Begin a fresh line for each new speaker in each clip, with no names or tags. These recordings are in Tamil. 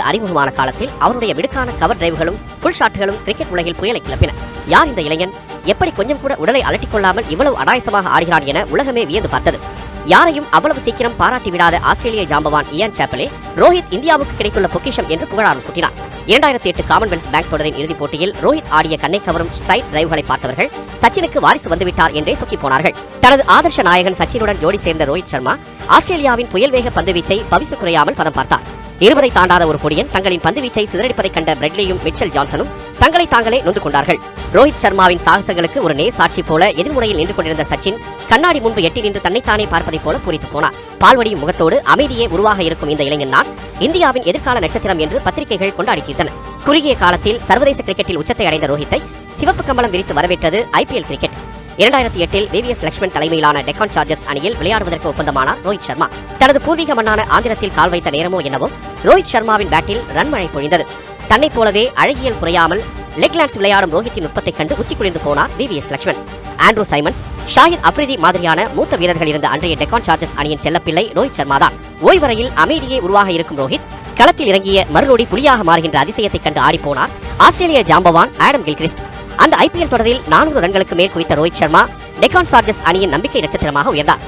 அறிமுகமான காலத்தில் அவருடைய மிடுக்கான கவர் டிரைவ்களும் ஃபுல் ஷாட்களும் கிரிக்கெட் உலகில் புயலை கிளப்பின. யார் இந்த இளைஞன்? எப்படி கொஞ்சம் கூட உடலை அலட்டிக் கொள்ளாமல் இவ்வளவு அடாயசமாக ஆடுகிறான் என உலகமே வியந்து பார்த்தது. யாரையும் அவ்வளவு சீக்கிரம் பாராட்டி விடாத ஆஸ்திரேலிய ஜாம்பவான் இயான் சாப்பலே ரோஹித் இந்தியாவுக்கு கிடைத்துள்ள பொக்கிஷம் என்று புகழாரம் சூட்டினார். 2008 காமன்வெல்த் பேங்க் தொடரின் இறுதிப் போட்டியில் ரோஹித் ஆடிய கண்ணை கவரும் ஸ்ட்ரைட் டிரைவ்களை பார்த்தவர்கள் சச்சினுக்கு வாரிசு வந்துவிட்டார் என்றே சொக்கி போனார்கள். தனது ஆதர்ஷ நாயகன் சச்சினுடன் ஜோடி சேர்ந்த ரோஹித் சர்மா ஆஸ்திரேலியாவின் புயல் வேக பந்துவீச்சை பவிசு குறையாமல் பதம் பார்த்தார். 20 தாண்டாத ஒரு பொடியன் தங்களின் பந்துவீச்சை சிதறடிப்பதைக் கண்ட பிரெட்லியும் மிச்சல் ஜான்சனும் தங்களை தாங்களே நொந்து கொண்டார்கள். ரோஹித் சர்மாவின் சாகசங்களுக்கு ஒரு நேர் சாட்சி போல எதிர்முறையில் நின்று கொண்டிருந்த சச்சின் கண்ணாடி முன்பு எட்டி நின்று தன்னைத்தானே பார்ப்பதைப் போல பூரித்து போனார். பால்வடியும் முகத்தோடு அமைதியே உருவாக இருக்கும் இந்த இளைஞன் தான் இந்தியாவின் எதிர்கால நட்சத்திரம் என்று பத்திரிகைகள் கொண்டாடி தீர்த்தன. குறுகிய காலத்தில் சர்வதேச கிரிக்கெட்டில் உச்சத்தை அடைந்த ரோஹித்தை சிவப்பு கம்பளம் விரித்து வரவேற்றது IPL கிரிக்கெட். 2008 விவிஎஸ் லட்சுமண் தலைமையிலான டெக்கான் சார்ஜர்ஸ் அணியில் விளையாடுவதற்கு ஒப்பந்தமானார் ரோஹித் சர்மா. தனது பூர்வீக மண்ணான ஆந்திரத்தில் கால் வைத்த நேரமோ என்னவோ ரோஹித் சர்மாவின் பேட்டில் ரன்மழை பொழிந்தது. தன்னைப் போலவே அழகியல் குறையாமல் லெக்லாண்ட்ஸ் விளையாடும் ரோஹித்தின் நுட்பத்தை கண்டு உச்சி குளிர்ந்து போனார் விவிஎஸ் லட்சுமண். ஆண்ட்ரூ சைமன்ஸ், ஷாஹித் அஃப்ரிதி மாதிரியான மூத்த வீரர்கள் இருந்த அன்றைய டெக்கான் சார்ஜர்ஸ் அணியின் செல்லப்பிள்ளை ரோஹித் சர்மா தான். ஓய்வறையில் அமைதியே உருவாக இருக்கும் ரோஹித் களத்தில் இறங்கிய மறுநொடி புலியாக மாறுகின்ற அதிசயத்தை கண்டு ஆடிப்போனார் ஆஸ்திரேலிய ஜாம்பவான் ஆடம் கில்கிறிஸ்ட். அந்த IPL தொடரில் 400 ரன்களுக்கு மேல் குவித்த ரோஹித் சர்மா டெக்கான் சார்ஜர்ஸ் அணியின் நம்பிக்கை நட்சத்திரமாக உயர்ந்தார்.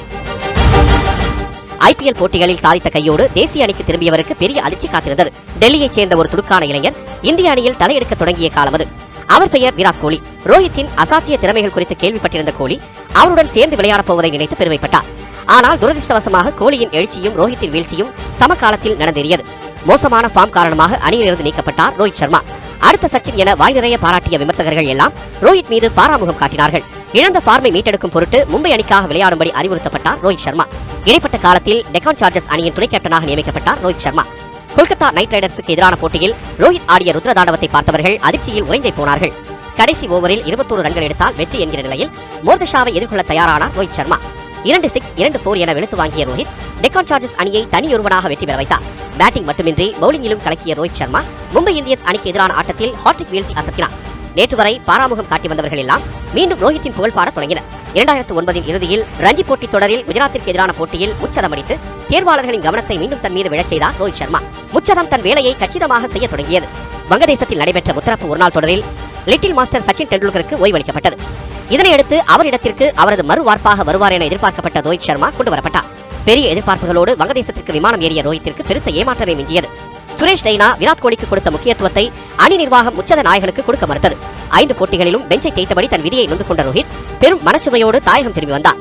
IPL போட்டிகளில் சாதித்த கையோடு தேசிய அணிக்கு திரும்பியவருக்கு பெரிய அதிர்ச்சி காத்திருந்தது. டெல்லியைச் சேர்ந்த ஒரு துடுக்கான இளைஞர் இந்திய அணியில் தலையெடுக்க தொடங்கிய காலம் அது. அவர் பெயர் விராட் கோலி. ரோஹித்தின் அசாத்திய திறமைகள் குறித்து கேள்விப்பட்டிருந்த கோலி அவருடன் சேர்ந்து விளையாடப் போவதை நினைத்து பெருமைப்பட்டார். ஆனால் துரதிருஷ்டவசமாக கோலியின் எழுச்சியும் ரோஹித்தின் வீழ்ச்சியும் சமகாலத்தில் நடந்தேறியது. மோசமான ஃபார்ம் காரணமாக அணியிலிருந்து நீக்கப்பட்டார் ரோஹித் சர்மா. அடுத்த சச்சின் என வாய் நிறைய பாராட்டிய விமர்சகர்கள் எல்லாம் ரோஹித் மீது பாராமுகம் காட்டினார்கள். இழந்த ஃபார்மை மீட்டெடுக்கும் பொருட்டு மும்பை அணிக்காக விளையாடும்படி அறிவுறுத்தப்பட்டார் ரோஹித் சர்மா. இடைப்பட்ட காலத்தில் டெக்கான் சார்ஜர்ஸ் அணியின் துணை கேப்டனாக நியமிக்கப்பட்டார் ரோஹித் சர்மா. கொல்கத்தா நைட் ரைடர்ஸுக்கு எதிரான போட்டியில் ரோஹித் ஆடிய ருத்ரதாண்டவத்தை பார்த்தவர்கள் அதிர்ச்சியில் உறைந்தே போனார்கள். கடைசி ஓவரில் 21 ரன்கள் எடுத்தால் வெற்றி என்கிற நிலையில் மோர்தஷாவை எதிர்கொள்ள தயாரானார் ரோஹித் சர்மா. 2 6 2 4 என வெளுத்து வாங்கிய ரோஹித் டெக்கான் சார்ஜர்ஸ் அணியை தனியொருவனாக வெற்றி பெற வைத்தார். பேட்டிங் மட்டுமின்றி பவுலிங்கிலும் கலக்கிய ரோஹித் சர்மா மும்பை இந்தியன்ஸ் அணிக்கு எதிரான ஆட்டத்தில் ஹாட்ரிக் வீழ்த்தி அசத்தினார். நேற்று வரை பாராமுகம் காட்டி வந்தவர்கள் எல்லாம் மீண்டும் ரோஹித்தின் புகழ் பாட தொடங்கினர். 2009 இறுதியில் ரஞ்சி போட்டி தொடரில் குஜராத்திற்கு எதிரான போட்டியில் முச்சதமடித்து தேர்வாளர்களின் கவனத்தை மீண்டும் தன் மீது விழச் செய்தார் ரோஹித் சர்மா. முச்சதம் தன் வேலையை கச்சிதமாக செய்ய தொடங்கியது. வங்கதேசத்தில் நடைபெற்ற முத்தரப்பு ஒருநாள் தொடரில் லிட்டில் மாஸ்டர் சச்சின் டெண்டுல்கருக்கு ஓய்வளிக்கப்பட்டது. இதனையடுத்து அவரிடத்திற்கு அவரது மறுவார்ப்பாக வருவார் என எதிர்பார்க்கப்பட்ட ரோஹித் சர்மா கொண்டு வரப்பட்டார். பெரிய எதிர்பார்ப்புகளோடு வங்கதேசத்திற்கு விமானம் ஏறிய ரோஹித்திற்கு பெருத்த ஏமாற்றமே மிஞ்சியது. சுரேஷ் ரெய்னா விராட் கோலிக்கு கொடுத்த முக்கியத்துவத்தை அணி நிர்வாகம் முச்சத நாயகனுக்கு கொடுக்க மறுத்தது. 5 போட்டிகளிலும் பெஞ்சை தேய்த்தபடி தன் விதியை நொந்து கொண்ட ரோஹித் பெரும் மனச்சுமையோடு தாயகம் திரும்பி வந்தார்.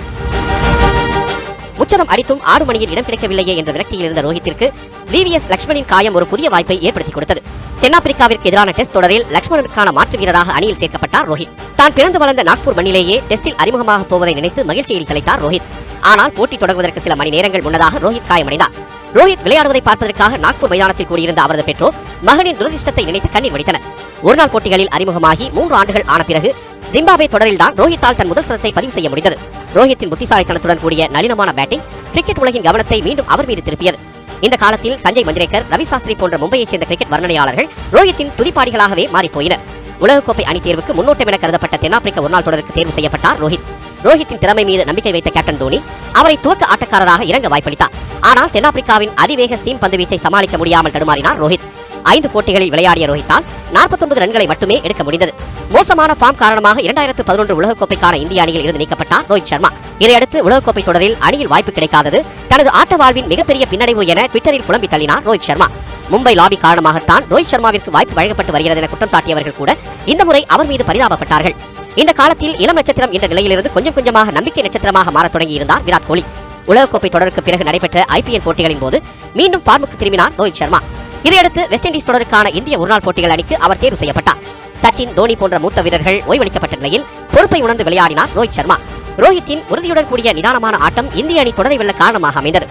முச்சதம் அடித்தும் ஆடு மணியில் இடம் கிடைக்கவில்லையே என்ற விரக்தியில் இருந்த ரோஹித்திற்கு விவிஎஸ் லட்சுமணின் காயம் ஒரு புதிய வாய்ப்பை ஏற்படுத்தி கொடுத்தது. தென்னாப்பிரிக்காவிற்கு எதிரான டெஸ்ட் தொடரில் லட்சுமணனுக்கான மாற்று வீரராக அணியில் சேர்க்கப்பட்டார் ரோஹித். தான் பிறந்து வளர்ந்த நாக்பூர் மண்ணிலேயே டெஸ்டில் அறிமுகமாக போவதை நினைத்து மகிழ்ச்சியில் தலைத்தார் ரோஹித். ஆனால் போட்டி தொடங்குவதற்கு சில மணி நேரங்கள் முன்னதாக ரோஹித் காயமடைந்தார். ரோஹித் விளையாடுவதை பார்ப்பதற்காக நாக்பூர் மைதானத்தில் கூடியிருந்த அவரது பெற்றோர் மகனின் துரதிர்ஷ்டத்தை நினைத்து கண்ணீர் வடித்தனர். ஒருநாள் போட்டிகளில் அறிமுகமாகி 3 ஆண்டுகள் ஆன பிறகு ஜிம்பாப்வே தொடரில்தான் ரோஹித்தால் தன் முதல் சதத்தை பதிவு செய்ய முடிந்தது. ரோஹித்தின் புத்திசாலித்தனத்துடன் கூடிய நளினமான பேட்டிங் கிரிக்கெட் உலகின் கவனத்தை மீண்டும் அவர் மீது திருப்பியது. இந்த காலத்தில் சஞ்சய் மஞ்சுரேக்கர், ரவி சாஸ்திரி போன்ற மும்பையைச் சேர்ந்த கிரிக்கெட் வர்ணனையாளர்கள் ரோஹித்தின் துதிப்பாடிகளாகவே மாறிப்போயினர். உலகக்கோப்பை அணி தேர்வுக்கு முன்னோட்டம் என கருதப்பட்ட தென்னாப்பிரிக்க ஒருநாள் தொடருக்கு தேர்வு செய்யப்பட்டார் ரோஹித். ரோஹித்தின் திறமை மீது நம்பிக்கை வைத்த கேப்டன் தோனி அவரை துவக்க ஆட்டக்காரராக இறங்க வாய்ப்பளித்தார். ஆனால் தென்னாப்பிரிக்காவின் அதிவேக சீம் பந்து வீச்சை சமாளிக்க முடியாமல் தடுமாறினார் ரோஹித். 5 போட்டிகளில் விளையாடிய ரோஹித்தால் 49 ரன்களை மட்டுமே எடுக்க முடிந்தது. மோசமான ஃபார்ம் காரணமாக 2011 உலகக்கோப்பைக்கான இந்திய அணியில் இருந்து நீக்கப்பட்டார் ரோஹித் சர்மா. இதையடுத்து உலகக்கோப்பை தொடரில் அணியில் வாய்ப்பு கிடைக்காதது தனது ஆட்ட வாழ்வின் மிகப்பெரிய பின்னடைவு என ட்விட்டரில் புலம்பி தள்ளினார் ரோஹித் சர்மா. மும்பை லாபி காரணமாகத்தான் ரோஹித் சர்மாவிற்கு வாய்ப்பு வழங்கப்பட்டு வருகிறது என குற்றம் சாட்டியவர்கள் கூட இந்த முறை அவர் மீது பரிதாபப்பட்டார்கள். இந்த காலத்தில் இளம் நட்சத்திரம் என்ற நிலையிலிருந்து கொஞ்சம் கொஞ்சமாக நம்பிக்கை நட்சத்திரமாக மாறத் தொடங்கியிருந்தார் விராட் கோலி. உலகக்கோப்பை தொடருக்கு பிறகு நடைபெற்ற IPL போட்டிகளின் போது மீண்டும் ஃபார்முக்கு திரும்பினார் ரோஹித் சர்மா. இதையடுத்து வெஸ்ட் இண்டீஸ் தொடருக்கான இந்திய ஒருநாள் போட்டிகள் அணிக்கு அவர் தேர்வு செய்யப்பட்டார். சச்சின், தோனி போன்ற மூத்த வீரர்கள் ஓய்வளிக்கப்பட்ட நிலையில் பொறுப்பை உணர்ந்து விளையாடினார் ரோஹித் சர்மா. ரோஹித்தின் உறுதியுடன் கூடிய நிதானமான ஆட்டம் இந்திய அணி தொடரை வெல்ல காரணமாக அமைந்தது.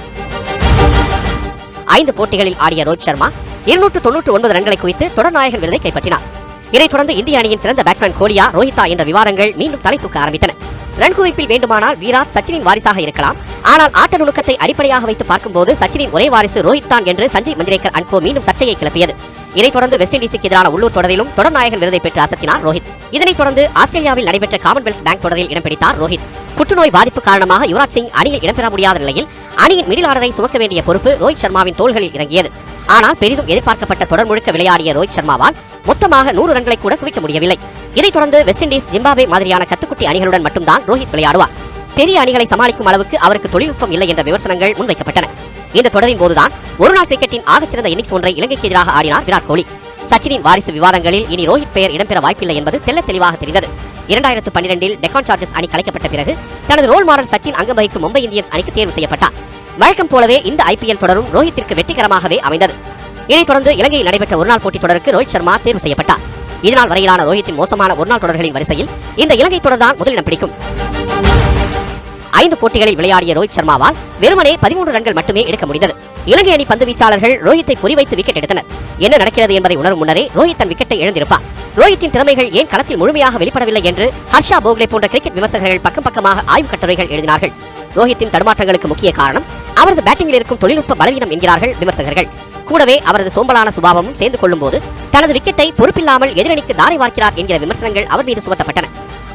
5 போட்டிகளில் ஆடிய ரோஹித் சர்மா 299 ரன்களை குவித்து தொடர் நாயகன் விருதை கைப்பற்றினார். இதைத் தொடர்ந்து இந்திய அணியின் சிறந்த பேட்ஸ்மேன் கோலியா ரோஹித்தா என்ற விவாதங்கள் மீண்டும் தலை தூக்க ஆரம்பித்தன. ரன் குவிப்பில் வேண்டுமானால் விராட் சச்சினின் வாரிசாக இருக்கலாம். ஆனால் ஆட்ட நுணுக்கத்தை அடிப்படையாக வைத்து பார்க்கும்போது சச்சினின் ஒரே வாரிசு ரோஹித் தான் என்று சஞ்சய் மஞ்சுரேக்கர் அன்கோ மீண்டும் சர்ச்சையை கிளப்பியது. இதைத் தொடர்ந்து வெஸ்ட் இண்டீஸுக்கு எதிரான உள்ளூர் தொடரிலும் தொடர் நாயகன் விருதை பெற்று அசத்தினார் ரோஹித். இதனைத் தொடர்ந்து ஆஸ்திரேலியாவில் நடைபெற்ற காமன்வெல்த் பேங்க் தொடரில் இடம்பிடித்தார் ரோஹித். புற்றுநோய் பாதிப்பு காரணமாக யுவராஜ் சிங் அணியில் இடம்பெற முடியாத நிலையில் அணியின் மிடில் ஆர்டரை சுமக்க வேண்டிய பொறுப்பு ரோஹித் சர்மாவின் தோள்களில் இறங்கியது. ஆனால் பெரிதும் எதிர்பார்க்கப்பட்ட தொடர் முழுக்க விளையாடிய ரோஹித் சர்மாவால் மொத்தமாக 100 ரன்களை கூட குவிக்க முடியவில்லை. இதைத் தொடர்ந்து வெஸ்ட் இண்டீஸ், ஜிம்பாப்வே மாதிரியான கத்துக்குட்டி அணிகளுடன் மட்டும்தான் ரோஹித் விளையாடுவார். பெரிய அணிகளை சமாளிக்கும் அளவுக்கு அவருக்கு தொழில்நுட்பம் இல்லை என்ற விமர்சனங்கள் முன்வைக்கப்பட்டன. இந்த தொடரின் போதுதான் ஒருநாள் கிரிக்கெட்டின் ஆகச்சிறந்த இன்னிங்ஸ் ஒன்றை இலங்கைக்கு எதிராக ஆடினார் விராட் கோலி. சச்சினின் வாரிசு விவாதங்களில் இனி ரோஹித் பெயர் இடம்பெற வாய்ப்பில்லை என்பது தெள்ளத் தெளிவாக தெரிந்தது. 2012இல் டெக்கான் சார்ஜர்ஸ் அணி கலைக்கப்பட்ட பிறகு தனது ரோல் மாடல் சச்சின் அங்கம் வகிக்கும் மும்பை இந்தியன்ஸ் அணிக்கு தேர்வு செய்யப்பட்டார். வழக்கம் போலவே இந்த IPL தொடரும் ரோஹித்திற்கு வெற்றிகரமாகவே அமைந்தது. இதைத் தொடர்ந்து இலங்கையில் நடைபெற்ற ஒருநாள் போட்டித் தொடருக்கு ரோஹித் சர்மா தேர்வு செய்யப்பட்டார். இதனால் வரையிலான ரோஹித்தின் மோசமான ஒருநாள் தொடர்களின் வரிசையில் இந்த இலங்கை தொடர்தான் முதலிடம் பிடிக்கும். 5 போட்டிகளில் விளையாடிய ரோஹித் சர்மாவால் வெறுமனே 13 ரன்கள் மட்டுமே எடுக்க முடிந்தது. இலங்கை அணி பந்து வீச்சாளர்கள் ரோஹித்தை குறிவைத்து விக்கெட் எடுத்தனர். என்ன நடக்கிறது என்பதை உணரும் முன்னரே ரோஹித் தன் விக்கெட்டை இழந்திருப்பார். ரோஹித்தின் திறமைகள் ஏன் களத்தில் முழுமையாக வெளிப்படவில்லை என்று ஹர்ஷா போக்லே போன்ற கிரிக்கெட் விமர்சகர்கள் பக்கம் பக்கமாக ஆய்வு கட்டுரைகள் எழுதினார்கள். ரோஹித்தின் தடுமாற்றங்களுக்கு முக்கிய காரணம் அவரது பேட்டிங்கில் இருக்கும் தொழில்நுட்ப பலவீனம் என்கிறார்கள் விமர்சகர்கள். கூடவே அவரது சோம்பலான சுபாவமும் சேர்ந்து கொள்ளும் போது தனது விக்கெட்டை பொறுப்பில்லாமல் எதிரணிக்கு தாரை வார்க்கிறார் என்கிற விமர்சனங்கள் அவர் மீது சுமத்தப்பட்டன.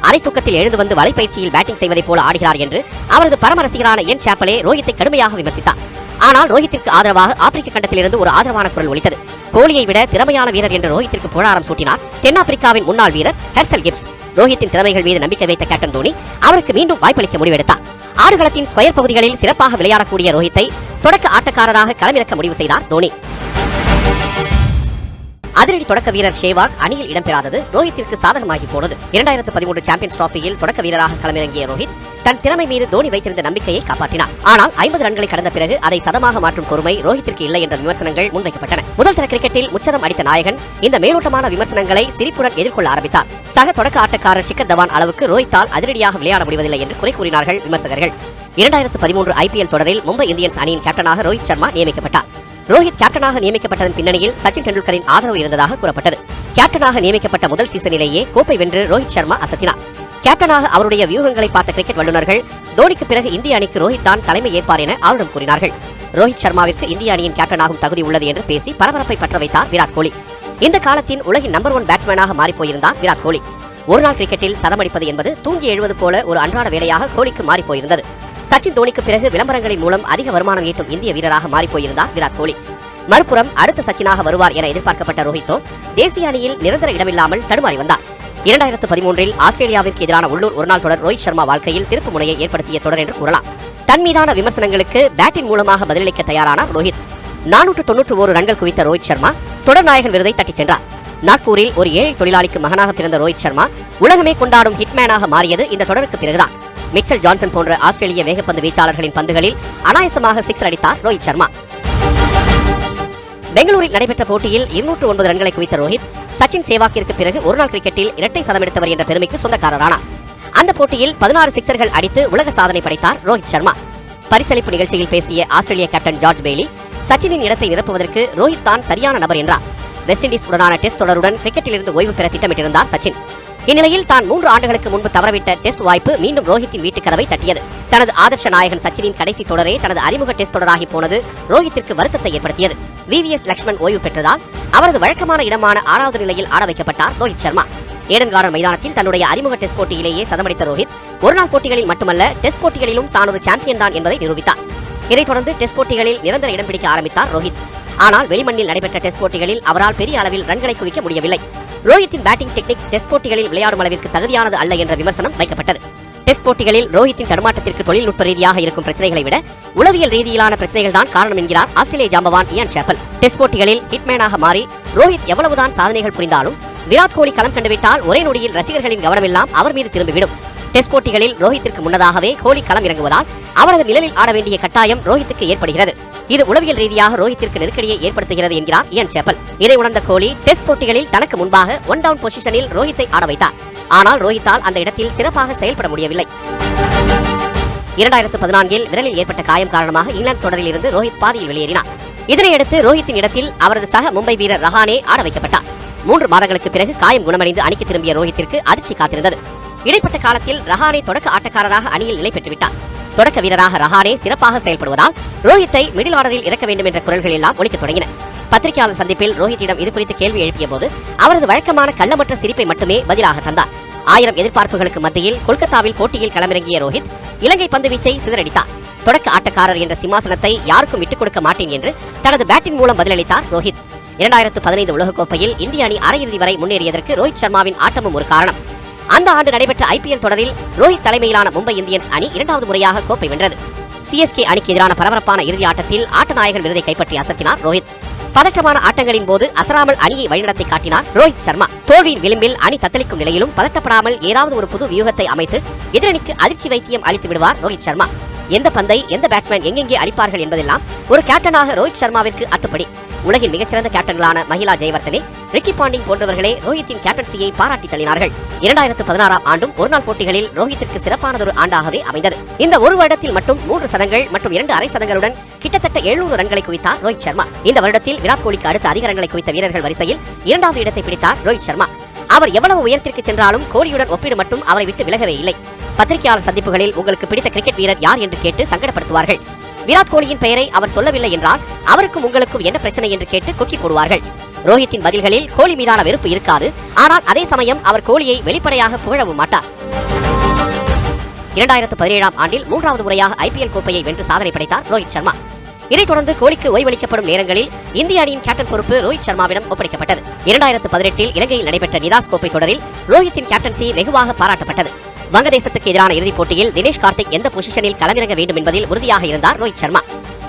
அரை தூக்கத்தில் எழுந்து வந்து வலைப்பயிற்சியில் பேட்டிங் செய்வதைப் போல ஆடுகிறார் என்று அவரது பரம ரசிகரான இயன் சாப்பலே ரோஹித்தை கடுமையாக விமர்சித்தார். ஆனால் ரோஹித்திற்கு ஆதரவாக ஆப்பிரிக்க கண்டத்திலிருந்து ஒரு ஆதரவான குரல் ஒலித்தது. கோலியை விட திறமையான வீரர் என்று ரோஹித்திற்கு புகழாரம் சூட்டினார் தென்னாப்பிரிக்காவின் முன்னாள் வீரர் ஹெர்சல் கிப்ஸ். ரோஹித்தின் திறமைகள் மீது நம்பிக்கை வைத்த கேப்டன் தோனி அவருக்கு மீண்டும் வாய்ப்பளிக்க முடிவெடுத்தார். ஆடுகளத்தின் ஸ்கொயர் பகுதிகளில் சிறப்பாக விளையாடக்கூடிய ரோஹித்தை தொடக்க ஆட்டக்காரராக களமிறக்க முடிவு செய்தார் தோனி. அதிரடி தொடக்க வீரர் ஷேவாக் அணியில் இடம்பெறாதது ரோஹித்திற்கு சாதகமாகி போனது. 2013 சாம்பியன்ஸ் டிராபியில் தொடக்க வீரராக களமிறங்கிய ரோஹித் தன் திறமை மீது தோனி வைத்திருந்த நம்பிக்கையை காப்பாற்றினார். ஆனால் 50 ரன்களை கடந்த பிறகு அதை சதமாக மாற்றும் பொறுமை ரோஹித்திற்கு இல்லை என்ற விமர்சனங்கள் முன்வைக்கப்பட்டன. முதல் தர கிரிக்கெட்டில் முச்சதம் அடித்த நாயகன் இந்த மேலோட்டமான விமர்சனங்களை சிரிப்புடன் எதிர்கொள்ள ஆரம்பித்தார். சக தொடக்க ஆட்டக்காரர் ஷிகர் தவான் அளவுக்கு ரோஹித்தால் அதிரடியாக விளையாட முடிவதில்லை என்று குறை கூறினார்கள் விமர்சகர்கள். 2013 IPL தொடரில் மும்பை இந்தியன்ஸ் அணியின் கேப்டனாக ரோஹித் சர்மா நியமிக்கப்பட்டார். ரோஹித் கேப்டனாக நியமிக்கப்பட்டதன் பின்னணியில் சச்சின் டெண்டுல்கரின் ஆதரவு இருந்ததாக கூறப்பட்டது. கேப்டனாக நியமிக்கப்பட்ட முதல் சீசனிலேயே கோப்பை வென்று ரோஹித் சர்மா அசத்தினார். கேப்டனாக அவருடைய வியூகங்களை பார்த்த கிரிக்கெட் வல்லுநர்கள் தோனிக்கு பிறகு இந்திய அணிக்கு ரோஹித் தான் தலைமை ஏற்பார் என ஆளுடன் கூறினார்கள். ரோஹித் சர்மாவிற்கு இந்திய அணியின் கேப்டனாகும் தகுதி உள்ளது என்று பேசி பரபரப்பை பற்ற வைத்தார் விராட் கோலி. இந்த காலத்தின் உலகின் நம்பர் 1 பேட்ஸ்மேனாக மாறிப்போயிருந்தார் விராட் கோலி. ஒருநாள் கிரிக்கெட்டில் சதமடிப்பது என்பது தூங்கி எழுவது போல ஒரு அன்றாட வேலையாக கோலிக்கு மாறிப்போயிருந்தது. சச்சின் தோனிக்கு பிறகு விளம்பரங்களின் மூலம் அதிக வருமானம் ஈட்டும் இந்திய வீரராக மாறிப்போயிருந்தார் விராட் கோலி. மறுபுறம் அடுத்த சச்சினாக வருவார் என எதிர்பார்க்கப்பட்ட ரோஹித்தோ தேசிய அணியில் நிரந்தர இடமில்லாமல் தடுமாறி வந்தார். 2013இல் ஆஸ்திரேலியாவிற்கு எதிரான உள்ளூர் ஒருநாள் தொடர் ரோஹித் சர்மா வாழ்க்கையில் திருப்பு முனையை ஏற்படுத்திய தொடர் என்று கூறலாம். தன் மீதான விமர்சனங்களுக்கு பேட்டின் மூலமாக பதிலளிக்க தயாரானார் ரோஹித். 491 ரன்கள் குவித்த ரோஹித் சர்மா தொடர் நாயகன் விருதை தட்டிச் சென்றார். நாக்பூரில் ஒரு ஏழை தொழிலாளிக்கு மகனாக பிறந்த ரோஹித் சர்மா உலகமே கொண்டாடும் ஹிட்மேனாக மாறியது இந்த தொடருக்கு பிறகுதான். மிச்சல் ஜான்சன் போன்ற ஆஸ்திரேலிய வேகப்பந்து வீச்சாளர்களின் பந்துகளில் அனாயசமாக சிக்ஸர் அடித்தார் ரோஹித் சர்மா. பெங்களூரில் நடைபெற்ற போட்டியில் 209 ரன்களை குவித்த ரோஹித் சச்சின் சேவாக்கிற்கு பிறகு ஒருநாள் கிரிக்கெட்டில் இரட்டை சதம் எடுத்தவர் என்ற பெருமைக்கு சொந்தக்காரரானார். அந்த போட்டியில் 16 சிக்ஸர்கள் அடித்து உலக சாதனை படைத்தார் ரோஹித் சர்மா. பரிசளிப்பு நிகழ்ச்சியில் பேசிய ஆஸ்திரேலிய கேப்டன் ஜார்ஜ் பெய்லி சச்சினின் இடத்தை நிரப்புவதற்கு ரோஹித் தான் சரியான நபர் என்றார். வெஸ்ட் இண்டீஸ் உடனான டெஸ்ட் தொடருடன் கிரிக்கெட்டிலிருந்து ஓய்வு பெற திட்டமிட்டிருந்தார் சச்சின். இந்நிலையில் தான் 3 ஆண்டுகளுக்கு முன்பு தவறவிட்ட டெஸ்ட் வாய்ப்பு மீண்டும் ரோஹித்தின் வீட்டு கதவை தட்டியது. தனது ஆதர்ஷ நாயகன் சச்சினின் கடைசி தொடரே தனது அறிமுக டெஸ்ட் தொடராகி போனது ரோஹித்திற்கு வருத்தத்தை ஏற்படுத்தியது. VVS லக்ஷ்மன் ஓய்வு பெற்றதால் அவரது வழக்கமான இடமான 6வது நிலையில் ஆட வைக்கப்பட்டார் ரோஹித் சர்மா. ஏடன் கார்டன் மைதானத்தில் தன்னுடைய அறிமுக டெஸ்ட் போட்டியிலேயே சதமடித்த ரோஹித் ஒருநாள் போட்டிகளில் மட்டுமல்ல டெஸ்ட் போட்டிகளிலும் தான் ஒரு சாம்பியன் தான் என்பதை நிரூபித்தார். இதைத் தொடர்ந்து டெஸ்ட் போட்டிகளில் நிரந்தர இடம் பிடிக்க ஆரம்பித்தார் ரோஹித். ஆனால் வெளிமண்ணில் நடைபெற்ற டெஸ்ட் போட்டிகளில் அவரால் பெரிய அளவில் ரன்களை குவிக்க முடியவில்லை. ரோஹித்தின் பேட்டிங் டெக்னிக் டெஸ்ட் போட்டிகளில் விளையாடும் அளவிற்கு தகுதியானது அல்ல என்ற விமர்சனம் வைக்கப்பட்டது. டெஸ்ட் போட்டிகளில் ரோஹித்தின் தடுமாற்றத்திற்கு தொழில்நுட்ப ரீதியாக இருக்கும் பிரச்சனைகளை விட உளவியல் ரீதியிலான பிரச்சனைகள் தான் காரணம் என்கிறார் ஆஸ்திரேலிய ஜாம்பவான் இயான் சாப்பல். டெஸ்ட் போட்டிகளில் ஹிட்மேனாக மாறி ரோஹித் எவ்வளவுதான் சாதனைகள் புரிந்தாலும் விராட் கோலி களம் கண்டுவிட்டால் ஒரே நொடியில் ரசிகர்களின் கவனமெல்லாம் அவர் மீது திரும்பிவிடும். டெஸ்ட் போட்டிகளில் ரோஹித்திற்கு முன்னதாகவே கோலி களம் இறங்குவதால் அவரது நிழலில் ஆட வேண்டிய கட்டாயம் ரோஹித்துக்கு ஏற்படுகிறது. இது உளவியல் ரீதியாக ரோஹித்திற்கு நெருக்கடியை ஏற்படுத்துகிறது என்கிறார் இயான் சாப்பல். இதை உணர்ந்த கோலி டெஸ்ட் போட்டிகளில் தனக்கு முன்பாக 1 டவுன் பொசிஷனில் ரோஹித்தை ஆட வைத்தார். ஆனால் ரோஹித்தால் அந்த இடத்தில் சிறப்பாக செயல்பட முடியவில்லை. 2014இல் விரலில் ஏற்பட்ட காயம் காரணமாக இங்கிலாந்து தொடரில் இருந்து ரோஹித் பாதியில் வெளியேறினார். இதனையடுத்து ரோஹித்தின் இடத்தில் அவரது சக மும்பை வீரர் ரஹானே ஆட வைக்கப்பட்டார். 3 மாதங்களுக்கு பிறகு காயம் குணமடைந்து அணிக்கு திரும்பிய ரோஹித்திற்கு அதிர்ச்சி காத்திருந்தது. இடைப்பட்ட காலத்தில் ரஹானே தொடக்க ஆட்டக்காரராக அணியில் நிலை பெற்றுவிட்டார். தொடக்க வீரராக ரஹானே சிறப்பாக செயல்படுவதால் ரோஹித்தை மிடில் ஆர்டரில் இறக்க வேண்டும் என்ற குரல்கள் எல்லாம் ஒலிக்கத் தொடங்கின. பத்திரிகையாளர் சந்திப்பில் ரோஹித்திடம் இது குறித்து கேள்வி எழுப்பிய போது அவரது வழக்கமான கள்ளமற்ற சிரிப்பை மட்டுமே பதிலாக தந்தார். 1000 எதிர்பார்ப்புகளுக்கு மத்தியில் கொல்கத்தாவில் போட்டியில் களமிறங்கிய ரோஹித் இலங்கை பந்து வீச்சை சிதறடித்தார். தொடக்க ஆட்டக்காரர் என்ற சிம்மாசனத்தை யாருக்கும் விட்டுக் கொடுக்க மாட்டேன் என்று தனது பேட்டின் மூலம் பதிலளித்தார் ரோஹித். 2015 உலகக்கோப்பையில் இந்திய அணி அரையிறுதி வரை முன்னேறியதற்கு ரோஹித் சர்மாவின் ஆட்டமும் ஒரு காரணம். அந்த ஆண்டு நடைபெற்ற IPL தொடரில் ரோஹித் தலைமையிலான மும்பை இந்தியன்ஸ் அணி 2வது முறையாக கோப்பை வென்றது. CSK அணிக்கு எதிரான பரபரப்பான இறுதி ஆட்டத்தில் ஆட்டநாயகன் விருதை கைப்பற்றி அசத்தினார் ரோஹித். பதற்றமான ஆட்டங்களின் போது அசராமல் அணியை வழிநடத்தி காட்டினார் ரோஹித் சர்மா. தோல்வியின் விளிம்பில் அணி தத்தளிக்கும் நிலையிலும் பதட்டப்படாமல் ஏதாவது ஒரு புது வியூகத்தை அமைத்து எதிரணிக்கு அதிர்ச்சி வைத்தியம் அளித்து விடுவார் ரோஹித் சர்மா. எந்த பந்தை எந்த பேட்ஸ்மேன் எங்கெங்கே அடிப்பார்கள் என்பதெல்லாம் ஒரு கேப்டனாக ரோஹித் சர்மாவிற்கு அத்துப்படி. உலகின் மிகச்சிறந்த கேப்டன்களான மஹிலா ஜெயவர்தனே, ரிக்கி பாண்டிங் போன்றவர்களே ரோஹித்தின் கேப்டன்சியை பாராட்டி தள்ளினார்கள். 2016 ஆண்டும் ஒருநாள் போட்டிகளில் ரோஹித்திற்கு சிறப்பானதொரு ஆண்டாகவே அமைந்தது. இந்த ஒரு வருடத்தில் மட்டும் 3 சதங்கள் மற்றும் 2 அரை சதங்களுடன் கிட்டத்தட்ட 700 ரன்களை குவித்தார் ரோஹித் சர்மா. இந்த வருடத்தில் விராட் கோலிக்கு அடுத்த அதிக ரன்களை குவித்த வீரர்கள் வரிசையில் 2வது இடத்தை பிடித்தார் ரோஹித் சர்மா. அவர் எவ்வளவு உயரத்திற்கு சென்றாலும் கோலியுடன் ஒப்பீடு மட்டும் அவரை விட்டு விலகவே இல்லை. பத்திரிகையாளர் சந்திப்புகளில் உங்களுக்கு பிடித்த கிரிக்கெட் வீரர் யார் என்று கேட்டு சங்கடப்படுத்துவார்கள். விராட் கோலியின் பெயரை அவர் சொல்லவில்லை என்றால் அவருக்கும் உங்களுக்கும் என்ன பிரச்சனை என்று கேட்டு கொக்கி போடுவார்கள். ரோஹித்தின் பதில்களில் கோலி மீதான வெறுப்பு இருக்காது. ஆனால் அதே சமயம் அவர் கோலியை வெளிப்படையாக புகழவும் மாட்டார். 2017 ஆண்டில் 3வது முறையாக IPL கோப்பையை வென்று சாதனை படைத்தார் ரோஹித் சர்மா. இதைத் தொடர்ந்து கோலிக்கு ஓய்வளிக்கப்படும் நேரங்களில் இந்திய அணியின் கேப்டன் பொறுப்பு ரோஹித் சர்மாவிடம் ஒப்படைக்கப்பட்டது. 2018 இலங்கையில் நடைபெற்ற நிதாஸ் கோப்பை தொடரில் ரோஹித்தின் கேப்டன்சி வெகுவாக பாராட்டப்பட்டது. வங்கதேசத்துக்கு எதிரான இறுதிப் போட்டியில் தினேஷ் கார்த்திக் எந்த பொசிஷனில் களமிறங்க வேண்டும் என்பதில் உறுதியாக இருந்தார் ரோஹித் சர்மா.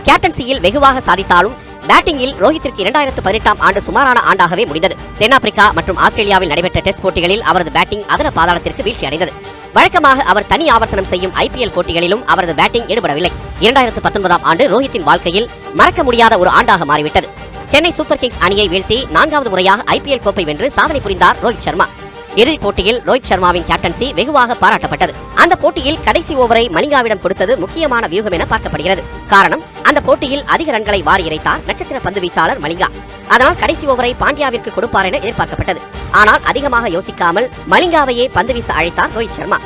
கேப்டன்சியில் வெகுவாக சாதித்தாலும் பேட்டிங்கில் ரோஹித்திற்கு 2018 ஆண்டு சுமாரான ஆண்டாகவே முடிந்தது. தென்னாப்பிரிக்கா மற்றும் ஆஸ்திரேலியாவில் நடைபெற்ற டெஸ்ட் போட்டிகளில் அவரது பேட்டிங் அதர பாதாளத்திற்கு வீழ்ச்சி அடைந்தது. வழக்கமாக அவர் தனி ஆவர்த்தனம் செய்யும் IPL போட்டிகளிலும் அவரது பேட்டிங் ஈடுபடவில்லை. 2019 ஆண்டு ரோஹித்தின் வாழ்க்கையில் மறக்க முடியாத ஒரு ஆண்டாக மாறிவிட்டது. சென்னை சூப்பர் கிங்ஸ் அணியை வீழ்த்தி 4வது முறையாக IPL கோப்பை வென்று சாதனை புரிந்தார் ரோஹித் சர்மா. இறுதிப் போட்டியில் ரோஹித் சர்மாவின் கேப்டன்சி வெகுவாக பாராட்டப்பட்டது. அந்த போட்டியில் கடைசி ஓவரை மலிங்காவிடம் கொடுத்தது முக்கியமான வியூகம் என பார்க்கப்படுகிறது. காரணம், அந்த போட்டியில் அதிக ரன்களை வாரி இறைத்தார் நட்சத்திர பந்து வீச்சாளர் மலிங்கா. அதனால் கடைசி ஓவரை பாண்டியாவிற்கு கொடுப்பார் என எதிர்பார்க்கப்பட்டது. ஆனால் அதிகமாக யோசிக்காமல் மலிங்காவையே பந்து வீச அழைத்தார் ரோஹித் சர்மா.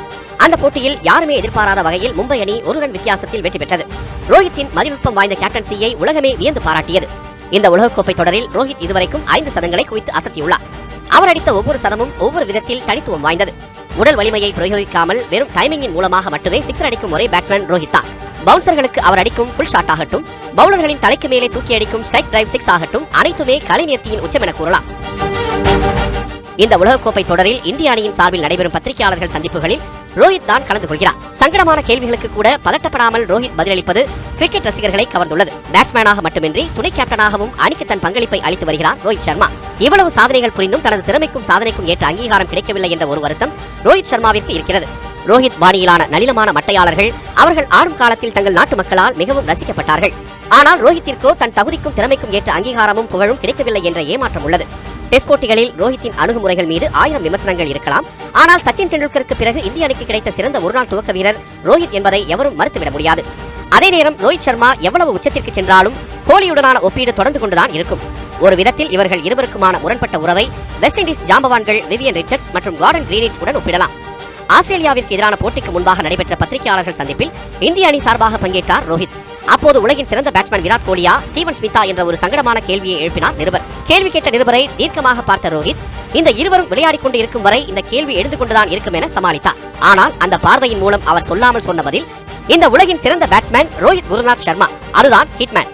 அந்த போட்டியில் யாருமே எதிர்பாராத வகையில் மும்பை அணி 1 ரன் வித்தியாசத்தில் வெற்றி பெற்றது. ரோஹித்தின் மதிநுட்பம் வாய்ந்த கேப்டன்சியை உலகமே வியந்து பாராட்டியது. இந்த உலகக்கோப்பை தொடரில் ரோஹித் இதுவரைக்கும் 5 சதங்களை குவித்து அசத்தியுள்ளார். அவர் அடித்த ஒவ்வொரு சதமும் ஒவ்வொரு விதத்தில் தனித்துவம் வாய்ந்தது. உடல் வலிமையை பிரயோகிக்காமல் வெறும் டைமிங்கின் மூலமாக மட்டுமே சிக்ஸர் அடிக்கும் ஒரே பேட்ஸ்மேன் ரோஹித் தான். பவுன்சர்களுக்கு அவர் அடிக்கும் ஃபுல் ஷாட் ஆகட்டும், பவுலர்களின் தலைக்கு மேலே தூக்கி அடிக்கும் ஸ்ட்ரைக் டிரைவ் 6 ஆகட்டும், அனைத்துமே கலைநேர்த்தியின் உச்சம் என கூறலாம். இந்த உலகக்கோப்பை தொடரில் இந்திய அணியின் சார்பில் நடைபெறும் பத்திரிகையாளர்கள் சந்திப்புகளில் ரோஹித் தான் கலந்து கொள்கிறார். சங்கடமான கேள்விகளுக்கு கூட பதட்டப்படாமல் ரோஹித் பதிலளிப்பது கிரிக்கெட் ரசிகர்களை கவர்ந்துள்ளது. பேட்ஸ்மேனாக மட்டுமின்றி துணை கேப்டனாகவும் அணிக்கு தன் பங்களிப்பை அளித்து வருகிறார் ரோஹித் சர்மா. இவ்வளவு சாதனைகள் புரிந்தும் தனது திறமைக்கும் சாதனைக்கும் ஏற்ற அங்கீகாரம் கிடைக்கவில்லை என்ற ஒரு வருத்தம் ரோஹித் சர்மாவிற்கு இருக்கிறது. ரோஹித் பாணியிலான நளினமான மட்டையாளர்கள் அவர்கள் ஆடும் காலத்தில் தங்கள் நாட்டு மக்களால் மிகவும் ரசிக்கப்பட்டார்கள். ஆனால் ரோஹித்திற்கோ தன் தகுதிக்கும் திறமைக்கும் ஏற்ற அங்கீகாரமும் புகழும் கிடைக்கவில்லை என்ற ஏமாற்றம் உள்ளது. டெஸ்ட் போட்டிகளில் ரோஹித்தின் அணுகுமுறைகள் மீது 1000 விமர்சனங்கள் இருக்கலாம். ஆனால் சச்சின் டெண்டுல்கருக்கு பிறகு இந்திய அணிக்கு கிடைத்த சிறந்த ஒருநாள் துவக்க வீரர் ரோஹித் என்பதை எவரும் மறுத்துவிட முடியாது. அதே நேரம் ரோஹித் சர்மா எவ்வளவு உச்சத்திற்கு சென்றாலும் கோலியுடனான ஒப்பீடு தொடர்ந்து கொண்டுதான் இருக்கும். ஒரு விதத்தில் இவர்கள் இருவருக்குமான முரண்பட்ட உறவை வெஸ்ட் இண்டீஸ் ஜாம்பவான்கள் விவியன் ரிச்சர்ட்ஸ் மற்றும் கார்டன் கிரீனிச் உடன் ஒப்பிடலாம். ஆஸ்திரேலியாவிற்கு எதிரான போட்டிக்கு முன்பாக நடைபெற்ற பத்திரிகையாளர்கள் சந்திப்பில் இந்திய அணி சார்பாக பங்கேற்றார் ரோஹித். அப்போது உலகின் சிறந்த பேட்ஸ்மேன் விராட் கோலியா, ஸ்டீவன் ஸ்மித்தா என்ற ஒரு சங்கடமான கேள்வியை எழுப்பினார் நிருபர். கேள்வி கேட்ட நிருபரை தீர்க்கமாக பார்த்த ரோஹித், இந்த இருவரும் விளையாடிக் கொண்டு இருக்கும் வரை இந்த கேள்வி எழுந்து கொண்டுதான் இருக்கும் என சமாளித்தார். ஆனால் அந்த பார்வையின் மூலம் அவர் சொல்லாமல் சொன்ன பதில், இந்த உலகின் சிறந்த பேட்ஸ்மேன் ரோஹித் குருநாத் சர்மா, அதுதான் ஹிட்மேன்.